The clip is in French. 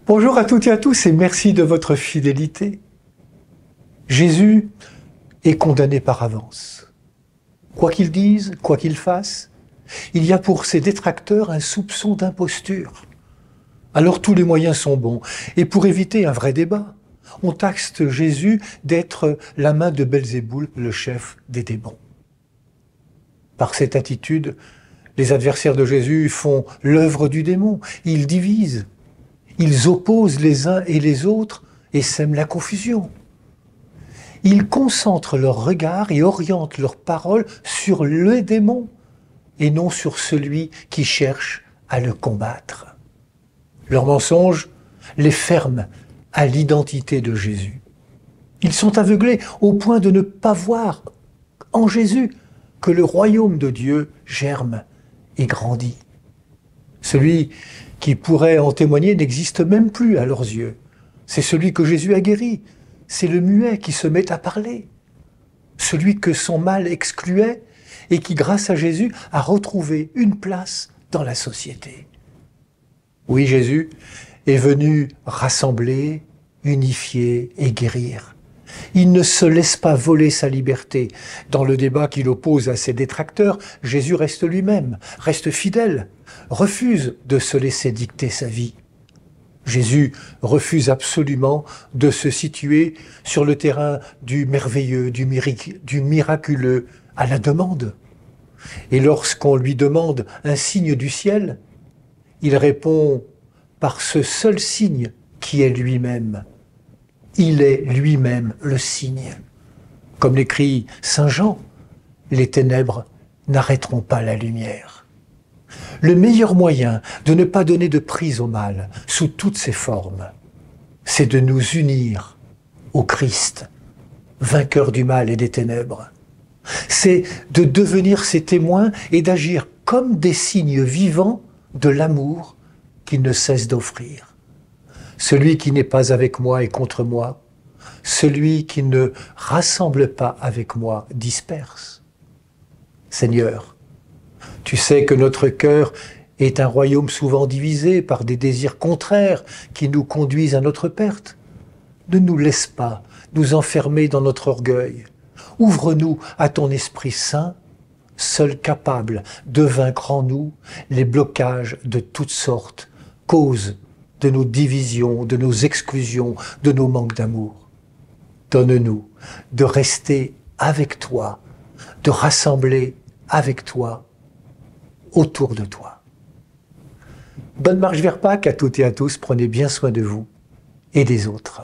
Bonjour à toutes et à tous et merci de votre fidélité. Jésus est condamné par avance. Quoi qu'il dise, quoi qu'il fasse, il y a pour ses détracteurs un soupçon d'imposture. Alors tous les moyens sont bons. Et pour éviter un vrai débat, on taxe Jésus d'être la main de Belzéboul, le chef des démons. Par cette attitude, les adversaires de Jésus font l'œuvre du démon. Ils divisent, ils opposent les uns et les autres et sèment la confusion. Ils concentrent leur regard et orientent leurs paroles sur le démon et non sur celui qui cherche à le combattre. Leurs mensonges les ferment à l'identité de Jésus. Ils sont aveuglés au point de ne pas voir en Jésus que le royaume de Dieu germe et grandit. Celui qui pourrait en témoigner n'existe même plus à leurs yeux. C'est celui que Jésus a guéri. C'est le muet qui se met à parler. Celui que son mal excluait et qui, grâce à Jésus, a retrouvé une place dans la société. Oui, Jésus est venu rassembler, unifier et guérir. Il ne se laisse pas voler sa liberté. Dans le débat qu'il oppose à ses détracteurs, Jésus reste lui-même, reste fidèle, refuse de se laisser dicter sa vie. Jésus refuse absolument de se situer sur le terrain du merveilleux, du miraculeux, à la demande. Et lorsqu'on lui demande un signe du ciel, il répond par ce seul signe qui est lui-même. Il est lui-même le signe. Comme l'écrit saint Jean, les ténèbres n'arrêteront pas la lumière. Le meilleur moyen de ne pas donner de prise au mal, sous toutes ses formes, c'est de nous unir au Christ, vainqueur du mal et des ténèbres. C'est de devenir ses témoins et d'agir comme des signes vivants de l'amour qu'il ne cesse d'offrir. Celui qui n'est pas avec moi est contre moi. Celui qui ne rassemble pas avec moi disperse. Seigneur, tu sais que notre cœur est un royaume souvent divisé par des désirs contraires qui nous conduisent à notre perte. Ne nous laisse pas nous enfermer dans notre orgueil. Ouvre-nous à ton Esprit Saint, seul capable de vaincre en nous les blocages de toutes sortes, causes de nos divisions, de nos exclusions, de nos manques d'amour. Donne-nous de rester avec toi, de rassembler avec toi, autour de toi. Bonne marche vers Pâques à toutes et à tous, prenez bien soin de vous et des autres.